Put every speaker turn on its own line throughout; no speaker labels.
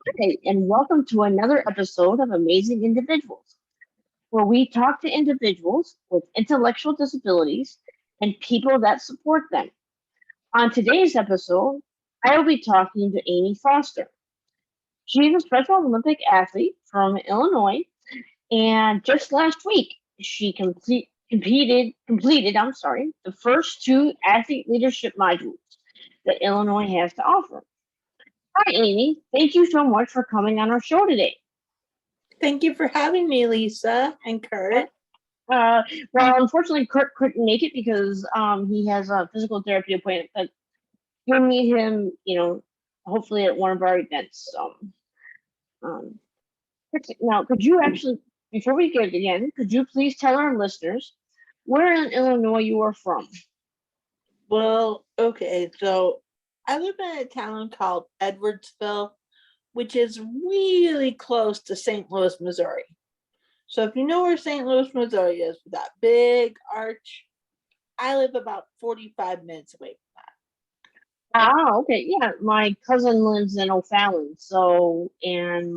Hi, and welcome to another episode of Amazing Individuals, where we talk to individuals with intellectual disabilities and people that support them. On today's episode, I will be talking to Amy Foster. She's a Special Olympic athlete from Illinois, and just last week she completed the first two athlete leadership modules that Illinois has to offer. Hi, Amy. Thank you so much for coming on our show today.
Thank you for having me, Lisa and Kurt.
Well, unfortunately, Kurt couldn't make it because he has a physical therapy appointment. But we'll meet him, hopefully at one of our events. Um, now, could you actually, before we get again, could you please tell our listeners where in Illinois you are from?
Well, okay, so I live in a town called Edwardsville, which is really close to St. Louis, Missouri. So if you know where St. Louis, Missouri is, with that big arch, I live about 45 minutes away from
Ah, okay, yeah. My cousin lives in O'Fallon, so and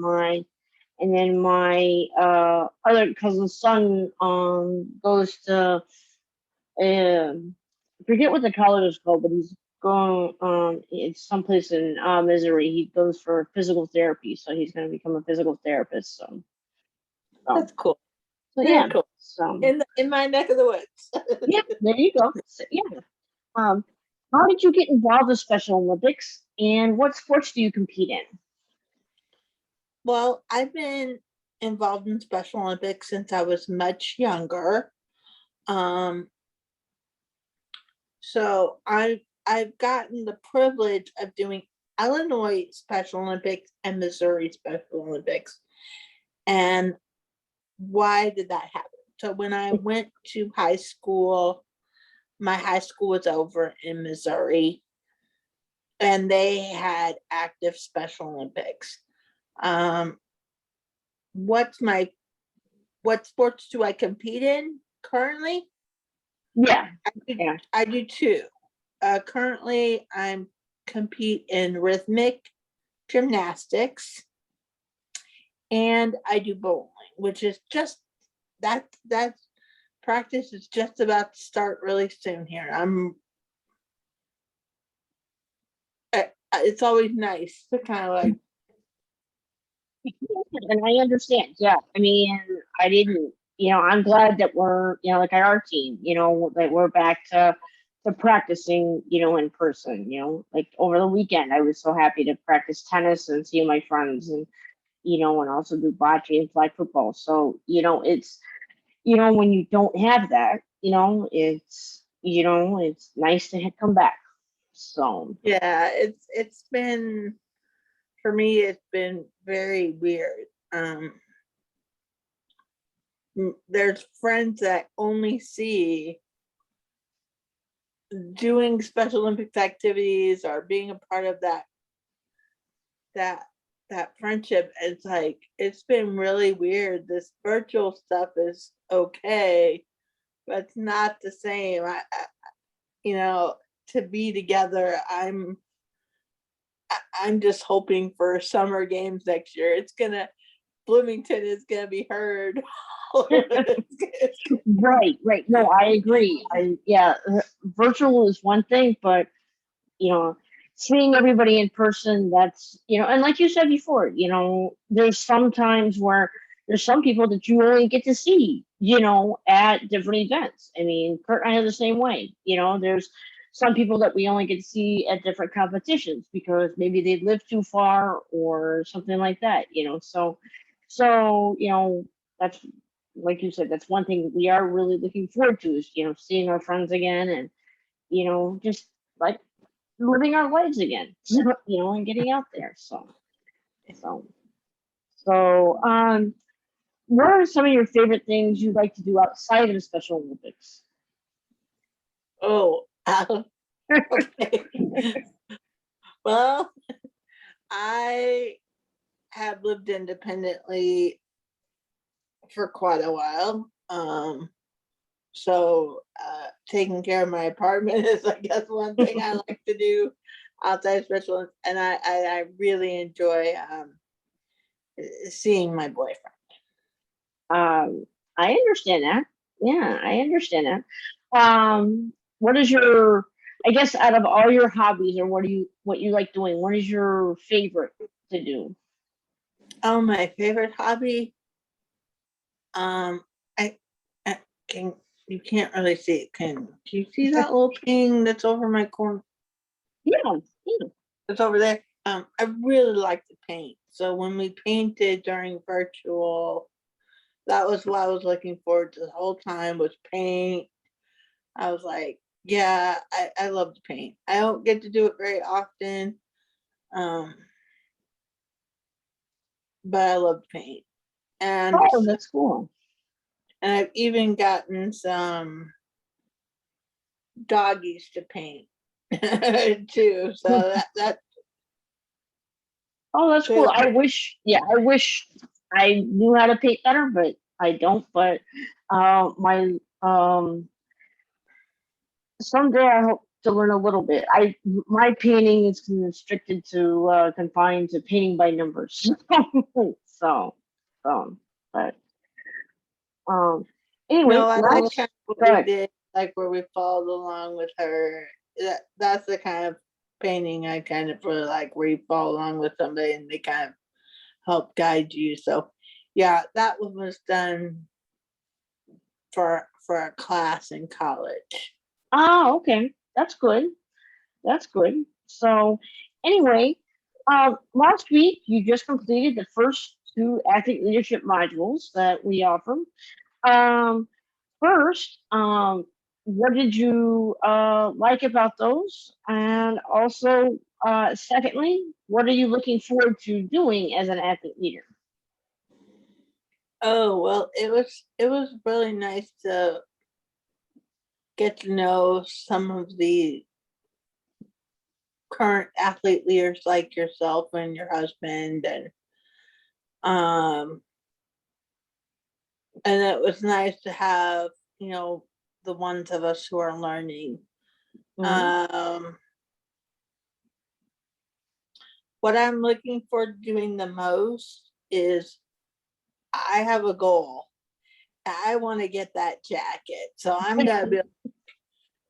then my other cousin's son goes to I forget what the college is called, but he's going it's someplace in Missouri. He goes for physical therapy, so he's going to become a physical therapist.
that.
So,
That's cool.
so
Very
yeah.
cool.
So
In my neck of the woods.
yeah, there you go. So, yeah. Um, how did you get involved with Special Olympics, and what sports do you compete in?
Well, I've been involved in Special Olympics since I was much younger. Um, So I've gotten the privilege of doing Illinois Special Olympics and Missouri Special Olympics. And why did that happen? So when I went to high school, my high school was over in Missouri, and they had active Special Olympics. Um, what's my what sports do I compete in currently?
Yeah,
I do two. Currently, I'm compete in rhythmic gymnastics, and I do bowling, which is just that practice is just about to start really soon here. It's always nice to kind of like,
and I understand. Yeah, I mean, I didn't. I'm glad that we're, like our team, that we're back to practicing, in person. Like over the weekend, I was so happy to practice tennis and see my friends, and also do bocce and flag football. So, it's, when you don't have that, it's nice to come back. So,
yeah, it's been, for me, it's been very weird. There's friends that only see doing Special Olympics activities or being a part of that that friendship. It's like, it's been really weird. This virtual stuff is okay, but it's not the same. To be together, I'm just hoping for summer games next year. Bloomington is gonna be heard.
right. No, I agree. Yeah, virtual is one thing, but you know, seeing everybody in person, that's, and like you said before, there's some times where there's some people that you only get to see, at different events. I mean, Kurt and I are the same way. There's some people that we only get to see at different competitions because maybe they live too far or something like that, so, that's like you said, that's one thing we are really looking forward to is, seeing our friends again and, just like living our lives again, and getting out there. So, so, what are some of your favorite things you like to do outside of the Special Olympics?
Oh, okay. Well, I have lived independently for quite a while. So taking care of my apartment is, I guess, one thing I like to do outside Special, and I really enjoy seeing my boyfriend.
I understand that. Yeah, I understand that. What is your, I guess out of all your hobbies or what you like doing, what is your favorite to do?
Oh, my favorite hobby. Um, I, I can you can't really see it. Do you see that little ping that's over my corner?
Yeah, yeah.
It's over there. I really like to paint. So when we painted during virtual, that was what I was looking forward to the whole time was paint. I was like, yeah, I love to paint. I don't get to do it very often. Um, but I love to paint. And
Oh, that's cool.
I've even gotten some doggies to paint too. So that
Oh, that's cool.
too.
I wish I knew how to paint better, but I don't. But my someday I hope to learn a little bit. My painting is constricted to confined to painting by numbers. so, um, but um, anyway,
No, I like
last
kind of what
go
we
ahead.
did, like where we followed along with her. That's the kind of painting I kind of really like, where you follow along with somebody and they kind of help guide you. So, yeah, that one was done for a class in college.
Oh, okay, that's good. That's good. So, anyway, last week you just completed the first two athlete leadership modules that we offer. Um, first, what did you like about those? And also, secondly, what are you looking forward to doing as an athlete leader?
Oh well, it was really nice to get to know some of the current athlete leaders like yourself and your husband, um and it was nice to have, you know, the ones of us who are learning.
Mhm.
um what I'm looking for doing the most is I have a goal. I want to get that jacket, so I'm gonna be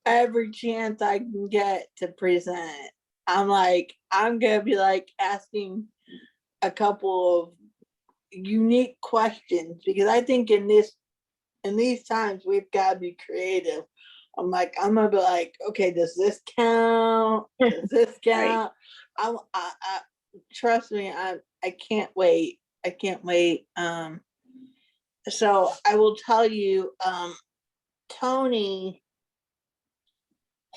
every chance I can get to present. I'm gonna be like asking a couple of unique questions, because I think in these times we've got to be creative. I'm gonna be like, okay, does this count? Does this
Right.
count? I trust me, I can't wait. I can't wait. So I will tell you, Tony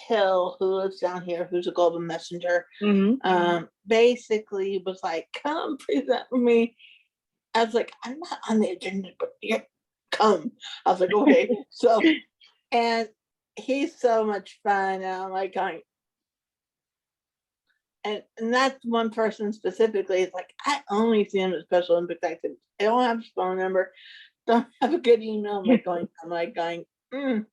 Hill, who lives down here, who's a global messenger,
Hmm.
basically was like, come present with me. I was like, I'm not on the agenda, but yeah, come. I was like, okay. So, and he's so much fun. And I'm like going, and that's one person specifically. It's like, I only see him at Special Olympics activities. I don't have his phone number, don't have a good email. I'm like going, mm.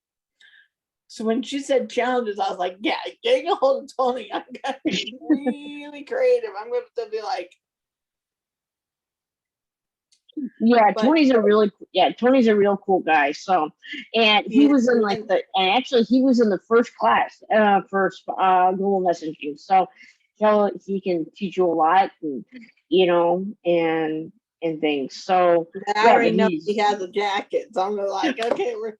So when she said challenges, I was like, yeah, getting a hold of Tony. I'm gonna be really creative. I'm gonna have to be like,
Yeah,
but
Tony's a real cool guy. So, and he
he
was in like
and
and actually he was in the first class for Google messaging. So he can teach you a lot, and and things. So
I
yeah, but
already know he
he's
has a jacket. So I'm like, okay, we're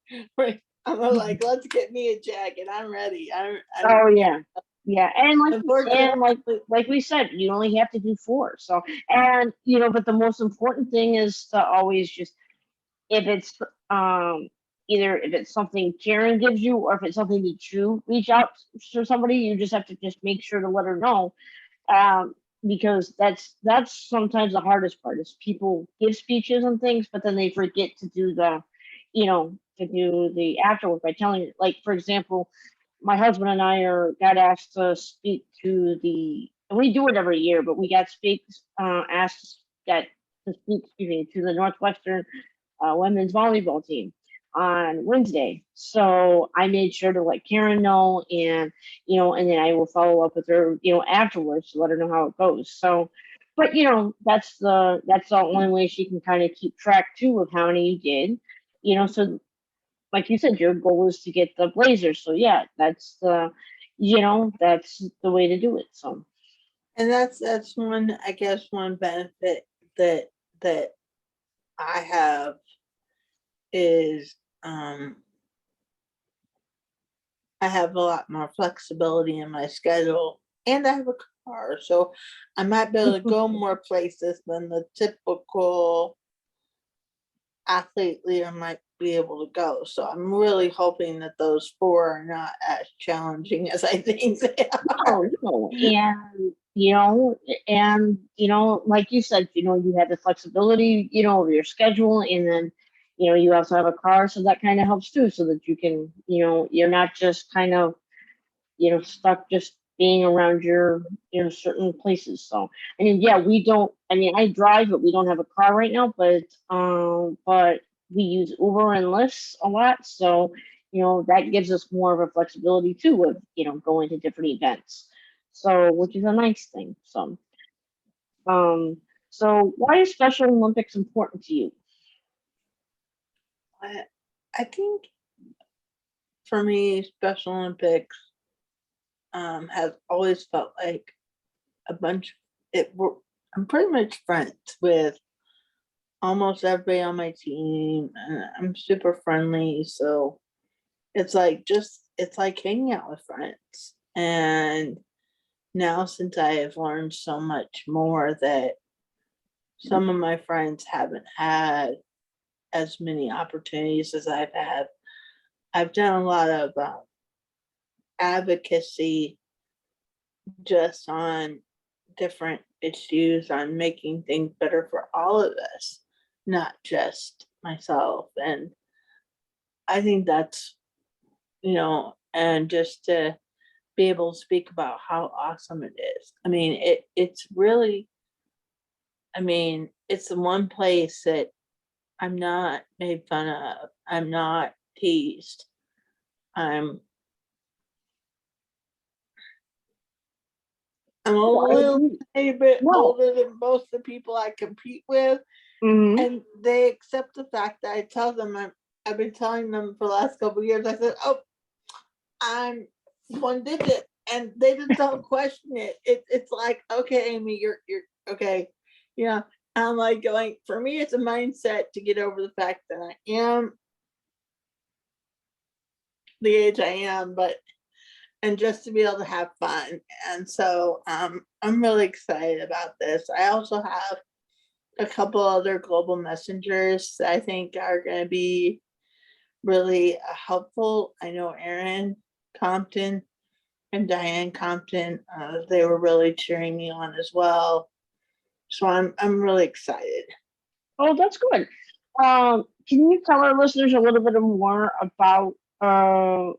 I'm like, let's get me a jacket. I'm ready. I'm
oh yeah, yeah,
unfortunately.
like we said, you only have to do four. So and but the most important thing is to always just if it's um either if it's something Karen gives you or if it's something that you reach out to somebody, you just have to just make sure to let her know. Um, because that's sometimes the hardest part is people give speeches and things, but then they forget to do to do the afterwork by telling you. Like for example, my husband and I got asked to speak to and we do it every year, but we asked that to speak, excuse me, to the Northwestern women's volleyball team on Wednesday. So I made sure to let Karen know, and and then I will follow up with her, afterwards to let her know how it goes. So but that's the only way she can kind of keep track too of how many you did. So like you said, your goal is to get the Blazers. So yeah, that's the way to do it. So
And that's one, I guess, one benefit that that I have is I have a lot more flexibility in my schedule, and I have a car, so I might be able to go more places than the typical athlete leader might be able to go. So I'm really hoping that those four are not as challenging as I think they are.
no, and like you said, you have the flexibility, of your schedule, and then you also have a car, so that kind of helps too, so that you can, you're not just kind of stuck just being around your, certain places. So, I mean, yeah, we don't, I mean, I drive, but we don't have a car right now, but we use Uber and Lyft a lot. So, that gives us more of a flexibility too of, going to different events. So, which is a nice thing. Um, so why is Special Olympics important to you?
I, I think for me, Special Olympics has always felt like a bunch. I'm pretty much friends with almost everybody on my team, and I'm super friendly. So it's like hanging out with friends. And now, since I have learned so much more that some of my friends haven't had as many opportunities as I've had, I've done a lot of advocacy just on different issues, on making things better for all of us, not just myself. And I think that's, and just to be able to speak about how awesome it is. I mean, it's really, I mean, it's the one place that I'm not made fun of. I'm not teased. I'm I'm a
Oh, I
little
agree.
tiny bit
No.
older than most of the people I compete with,
Hmm.
and they accept the fact that I tell them I've been telling them for the last couple of years. I said, "Oh, I'm one digit," and they just don't question it. It's like, okay, Amy, you're okay. Yeah, I'm like going. For me, it's a mindset to get over the fact that I am the age I am, but and just to be able to have fun. And so I'm really excited about this. I also have a couple other global messengers that I think are going to be really helpful. I know Erin Compton and Diane Compton, they were really cheering me on as well. So I'm really excited.
Oh, that's good. Can you tell our listeners a little bit more about a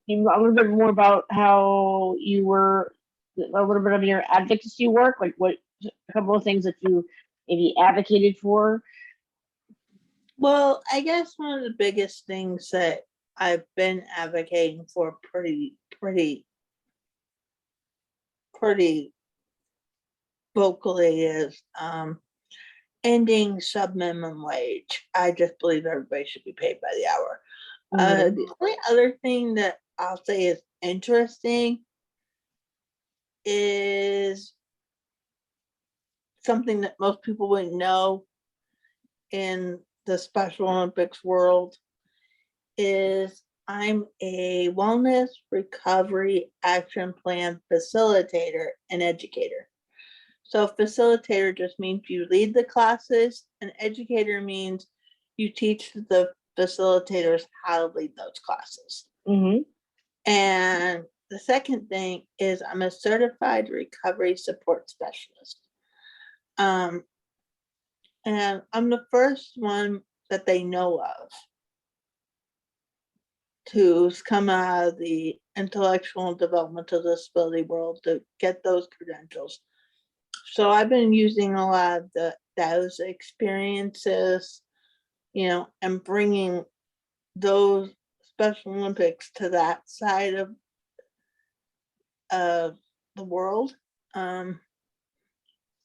little bit more about how you were a little bit of your advocacy work, like what a couple of things that you maybe advocated for?
Well, I guess one of the biggest things that I've been advocating for pretty vocally is ending sub minimum wage. I just believe everybody should be paid by the hour.
Mm-hmm.
The only other thing that I'll say is interesting is something that most people wouldn't know in the Special Olympics world is I'm a wellness recovery action plan facilitator and educator. So facilitator just means you lead the classes, and educator means you teach the facilitators how to lead those classes.
Mm-hmm.
And the second thing is I'm a certified recovery support specialist. Um, and I'm the first one that they know of to come out of the intellectual and developmental disability world to get those credentials. So I've been using a lot of those experiences, and bringing those Special Olympics to that side of the world. Um,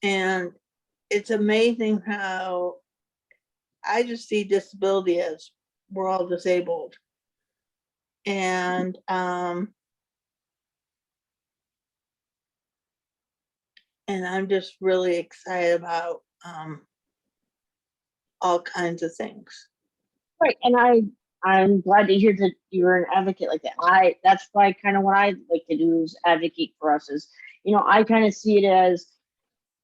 And it's amazing how I just see disability as we're all disabled. And I'm just really excited about all kinds of things.
Right, and I'm glad to hear that you're an advocate like that. That's why kind of what I like to do is advocate for us. Is I kind of see it as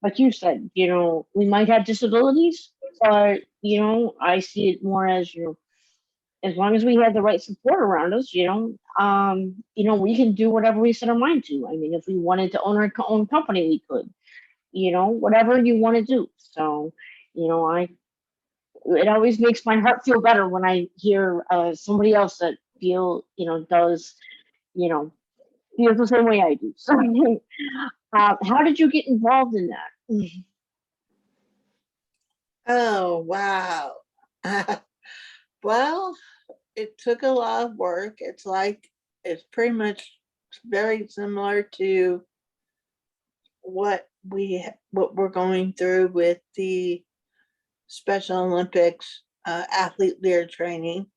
like you said. We might have disabilities, but I see it more as as long as we have the right support around us, we can do whatever we set our mind to. I mean, if we wanted to own our own company, we could. Whatever you want to do. So, I it always makes my heart feel better when I hear somebody else that does you know feels the same way I do. So, how did you get involved in that?
Oh, wow. Well, it took a lot of work. It's pretty much very similar to what we're going through with the Special Olympics athlete leader training.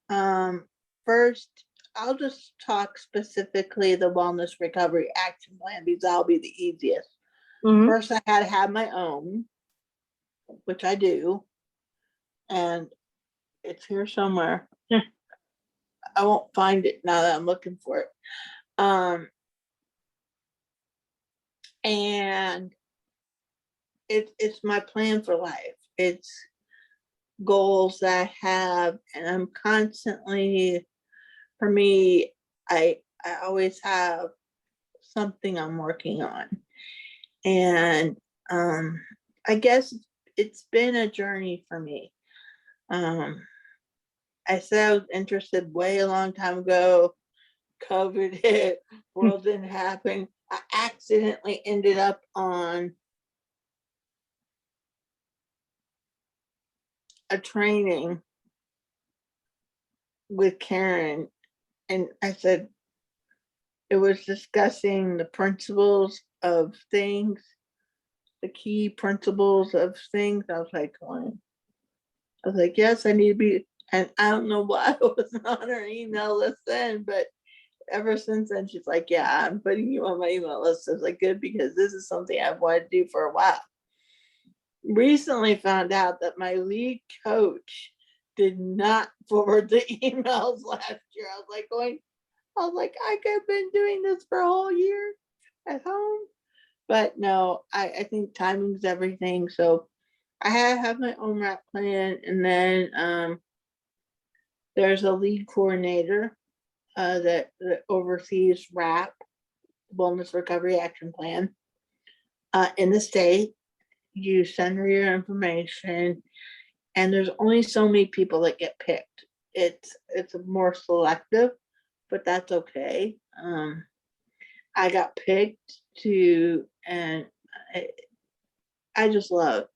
First, I'll just talk specifically the Wellness Recovery Action Plan because that'll be the easiest.
Mhm.
First, I had to have my own, which I do, and it's here somewhere.
Yeah.
I won't find it now that I'm looking for it. And it's my plan for life. It's goals that I have, and I'm constantly, for me, I always have something I'm working on. And I guess it's been a journey for me. I said I was interested way a long time ago. COVID hit, world didn't happen. I accidentally ended up on a training with Karen, and I said it was discussing the principles of things, the key principles of things. I was like, yes, I need to be, and I don't know why I wasn't on her email list then, but ever since then, she's like, yeah, I'm putting you on my email list. I was like, good, because this is something I've wanted to do for a while. Recently found out that my lead coach did not forward the emails last year. I was like, I could have been doing this for a whole year at home. But no, I think timing's everything. So I have my own rap plan, and then there's a lead coordinator that oversees RAP, Wellness Recovery Action Plan, in the state. You send her your information, and there's only so many people that get picked. It's more selective, but that's okay. I got picked to, and I just love,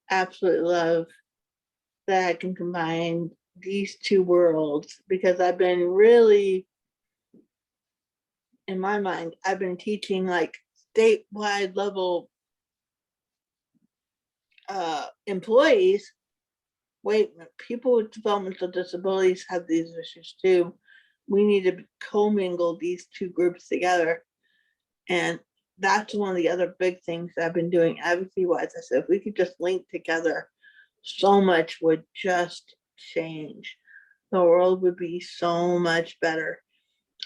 absolutely love that I can combine these two worlds, because I've been really, in my mind, I've been teaching like statewide level employees. Wait, people with developmental disabilities have these issues too. We need to commingle these two groups together. And that's one of the other big things I've been doing advocacy wise. I said, if we could just link together, so much would just change. The world would be so much better.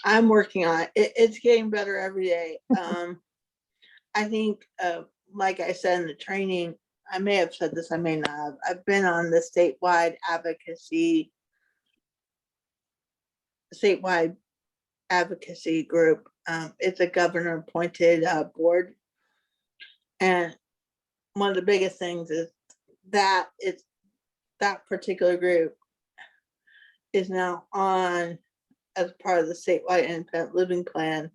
I'm working on it. It's getting better every day. I think, like I said in the training, I may have said this, I may not have. I've been on the statewide advocacy group. It's a governor appointed board. And one of the biggest things is that it's that particular group is now on as part of the statewide independent living plan,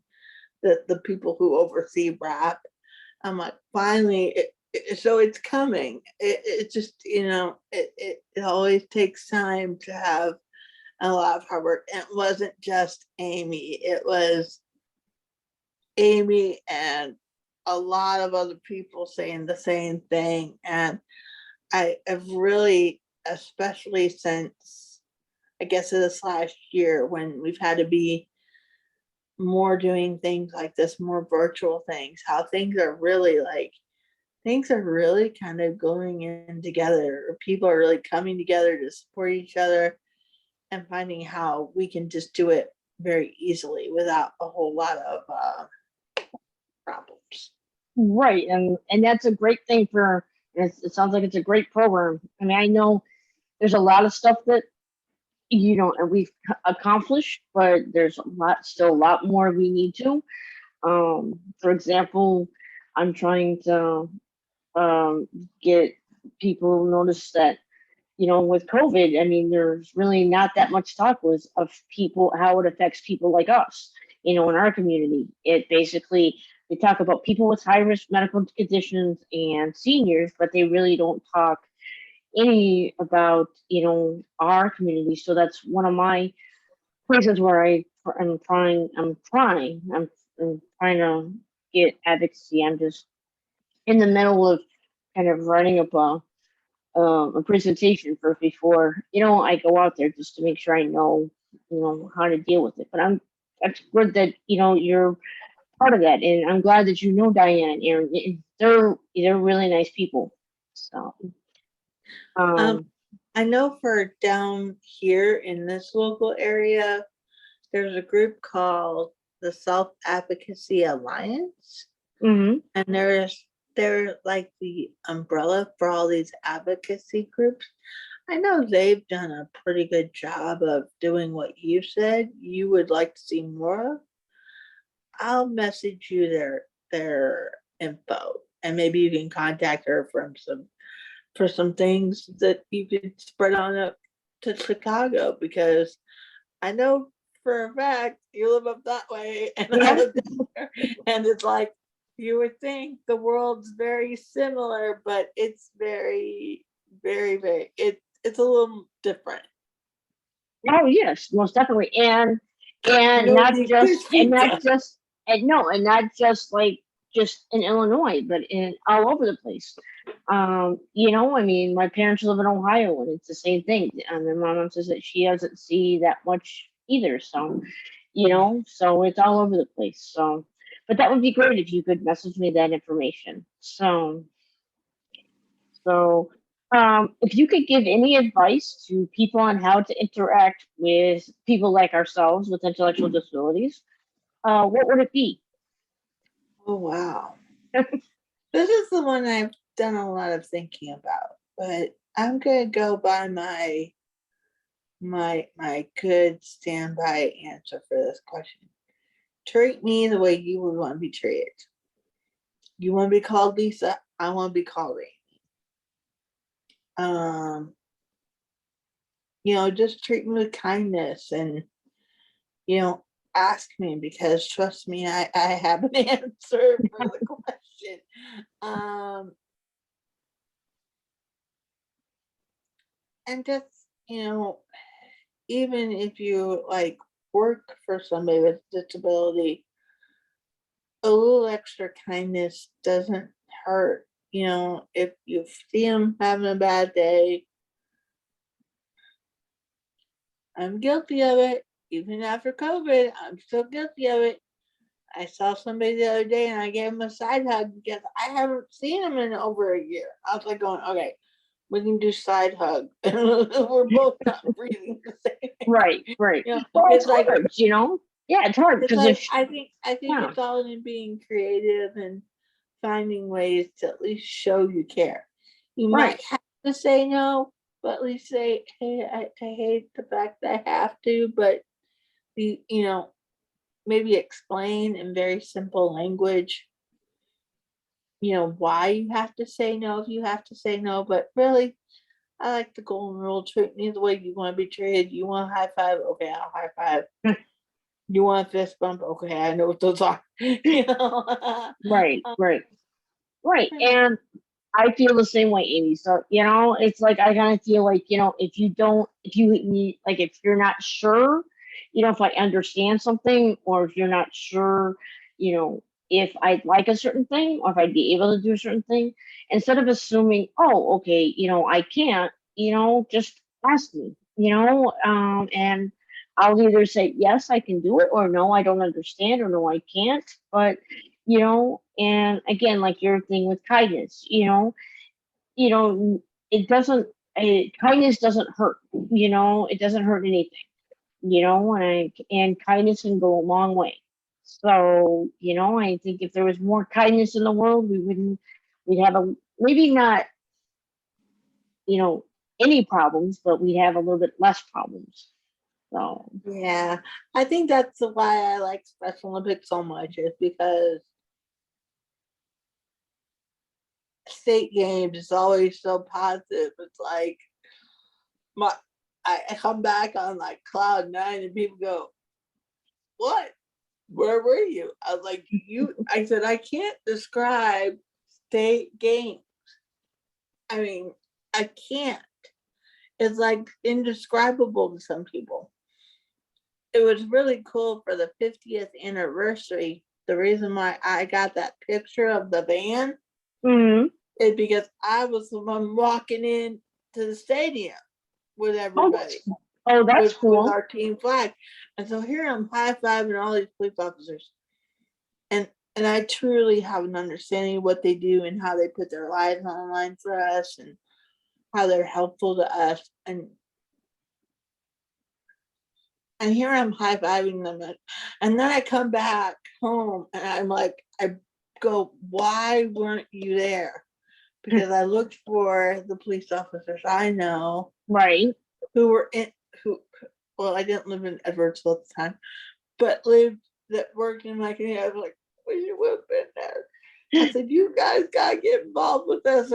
that the people who oversee RAP. I'm like, finally, so it's coming. It just, it always takes time to have a lot of hard work. And it wasn't just Amy, it was Amy and a lot of other people saying the same thing. And I have really, especially since I guess this last year when we've had to be more doing things like this, more virtual things, how things are really kind of going in together. People are really coming together to support each other and finding how we can just do it very easily without a whole lot of problems.
Right, and that's a great thing for. It sounds like it's a great program. I mean, I know there's a lot of stuff that we've accomplished, but there's still a lot more we need to. For example, I'm trying to get people notice that with COVID, I mean, there's really not that much talk was of people how it affects people like us. In our community, it basically they talk about people with high risk medical conditions and seniors, but they really don't talk any about our community. So that's one of my places where I'm trying to get advocacy. I'm just in the middle of kind of writing up a presentation for before I go out there just to make sure I know how to deal with it. But that's good that you're part of that, and I'm glad that Diane and Aaron. They're really nice people. So
Um, I know for down here in this local area, there's a group called the Self Advocacy Alliance,
mhm.
and they're like the umbrella for all these advocacy groups. I know they've done a pretty good job of doing what you said you would like to see more of. I'll message you their info, and maybe you can contact her for some things that you could spread on up to Chicago, because I know for a fact you live up that way and I
Yeah.
live down there, and it's like you would think the world's very similar, but it's very, very, very it's a little different.
Oh yes, most definitely, and not
Nobody
just
clears
and not
pizza.
just and no, and not just like just in Illinois, but in all over the place. I mean, my parents live in Ohio, and it's the same thing. And then my mom says that she doesn't see that much either. So, so it's all over the place. So, but that would be great if you could message me that information. So, if you could give any advice to people on how to interact with people like ourselves with intellectual disabilities, what would it be?
Oh wow. This is the one I've done a lot of thinking about, but I'm gonna go by my good standby answer for this question. Treat me the way you would want to be treated. You want to be called Lisa? I want to be called Amy. Um, just treat me with kindness, and you know, ask me, because trust me, I have an answer for the question. Um, and just, even if you like work for somebody with disability, a little extra kindness doesn't hurt. If you see them having a bad day, I'm guilty of it. Even after COVID, I'm still guilty of it. I saw somebody the other day and I gave him a side hug because I haven't seen him in over a year. I was like going, okay, we can do side hug. We're both not breathing the same.
Right, right. Well, it's
It's like
hard. Yeah, it's hard
it's
because
like
if
I think
yeah,
it's all in being creative and finding ways to at least show you care. You
right,
might have to say no, but at least say, hey, I hate the fact that I have to, but maybe explain in very simple language, why you have to say no if you have to say no. But really, I like the golden rule: treat me the way you want to be treated. You want a high five? Okay, I'll high five. You want a fist bump? Okay, I know what those are.
right,
Um,
right, right. And I feel the same way, Amy. So, it's like I kind of feel like, if you need, like, if you're not sure, if I understand something, or if you're not sure, you know, if I'd like a certain thing or if I'd be able to do a certain thing, instead of assuming, oh, okay, I can't, just ask me, and I'll either say, yes, I can do it, or no, I don't understand, or no, I can't. But, and again, like your thing with kindness, you know, it doesn't, kindness doesn't hurt, it doesn't hurt anything, and kindness can go a long way. So, I think if there was more kindness in the world, we'd have maybe not, you know, any problems, but we'd have a little bit less problems. So,
Yeah, I think that's why I like Special Olympics so much, is because state games is always so positive. It's like my I come back on like cloud nine and people go, what? Where were you? I was like, I said, I can't describe state games. I mean, I can't. It's like indescribable to some people. It was really cool for the 50th anniversary. The reason why I got that picture of the van
mhm.
is because I was the one walking in to the stadium with
Oh,
everybody,
that's
with
cool.
our team flag. And so here I'm high-fiving all these police officers. And I truly have an understanding of what they do and how they put their lives on the line for us and how they're helpful to us. And here I'm high-fiving them. And then I come back home and I'm like, I go, why weren't you there? Because I looked for the police officers I know
Right.
who were in who well, I didn't live in Edwardsville at the time, but lived that worked in my community. I was like, wish you would have been there. I said, you guys gotta get involved with us.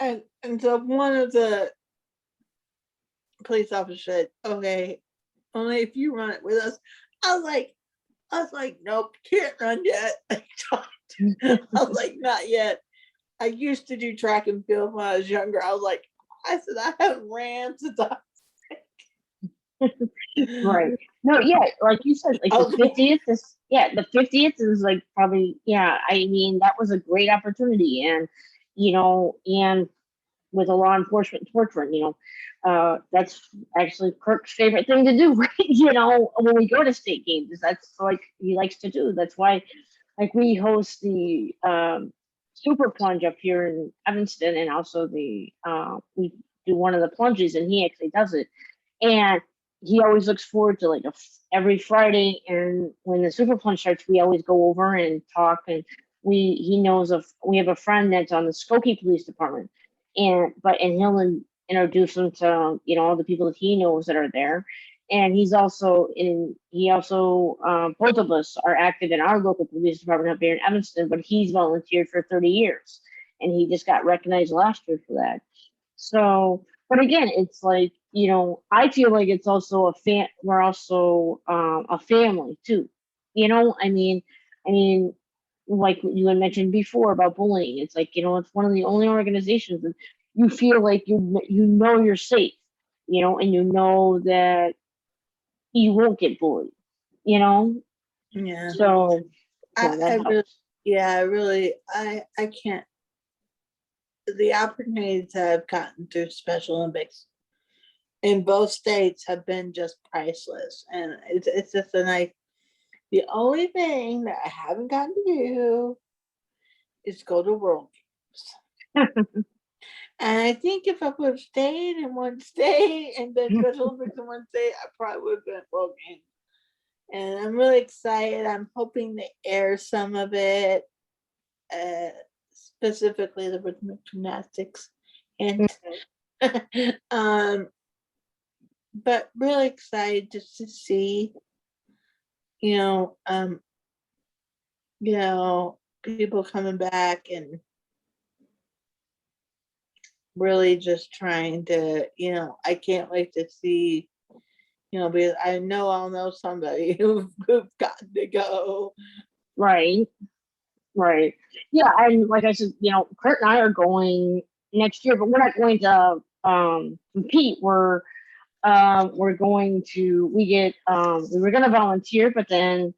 And so one of the police officers said, okay, only if you run it with us. I was like, nope, can't run yet. I was like, not yet. I used to do track and field when I was younger. I said, I haven't ran since I
Right. No, yeah, like you said, like the
was
50th is, yeah, the 50th is like probably, yeah, I mean, that was a great opportunity. And with a law enforcement torture, that's actually Kirk's favorite thing to do, right? When we go to state games, that's like he likes to do. That's why, like, we host the super plunge up here in Evanston, and also we do one of the plunges, and he actually does it. And he always looks forward to like every Friday, and when the super plunge starts, we always go over and talk. And we have a friend that's on the Skokie Police Department, and he'll introduce him to all the people that he knows that are there. And he also both of us are active in our local police department up here in Evanston, but he's volunteered for 30 years, and he just got recognized last year for that. So, but again, it's like, I feel like it's also we're also a family too. I mean, like you had mentioned before about bullying, it's like, it's one of the only organizations that you feel like you're safe, and you know that you won't get bullied, you know?
yeah.
So,
I
that
really,
helps.
yeah, I really, I can't. The opportunities that I've gotten through Special Olympics in both states have been just priceless, and it's just a nice. The only thing that I haven't gotten to do is go to World Games. And I think if I would have stayed in one state and been Special Olympics in one state, I probably would have been at World Games. And I'm really excited. I'm hoping they air some of it, uh, specifically the rhythmic gymnastics. And um, but really excited just to see, you know, um, people coming back and really just trying to, I can't wait to see, because I know I'll know somebody who've gotten to go.
Right. Right. Yeah, and like I said, Kurt and I are going next year, but we're not going to compete. We're going to we were gonna volunteer, but then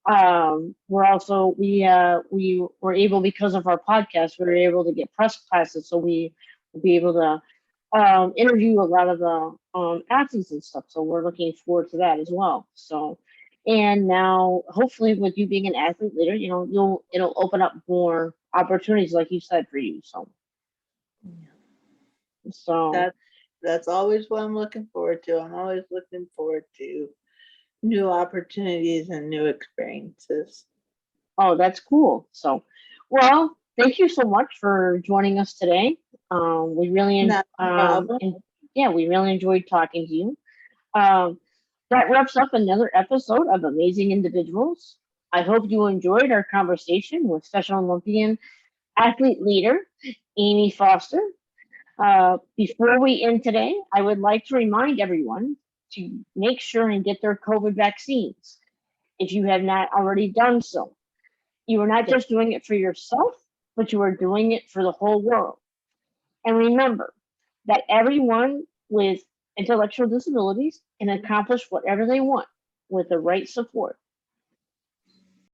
We're also we were able, because of our podcast, we were able to get press passes, so we will be able to interview a lot of the athletes and stuff. So we're looking forward to that as well. So, and now hopefully with you being an athlete leader, you know, it'll open up more opportunities, like you said, for you. So
That that's always what I'm looking forward to. I'm always looking forward to new opportunities and new experiences.
oh, that's cool. So, well, thank you so much for joining us today. We really,
Not a problem.
yeah, we really enjoyed talking to you. Um, that wraps up another episode of Amazing Individuals. I hope you enjoyed our conversation with Special Olympian athlete leader Amy Foster. Before we end today, I would like to remind everyone to make sure and get their COVID vaccines if you have not already done so. You are not just doing it for yourself, but you are doing it for the whole world. And remember that everyone with intellectual disabilities can accomplish whatever they want with the right support.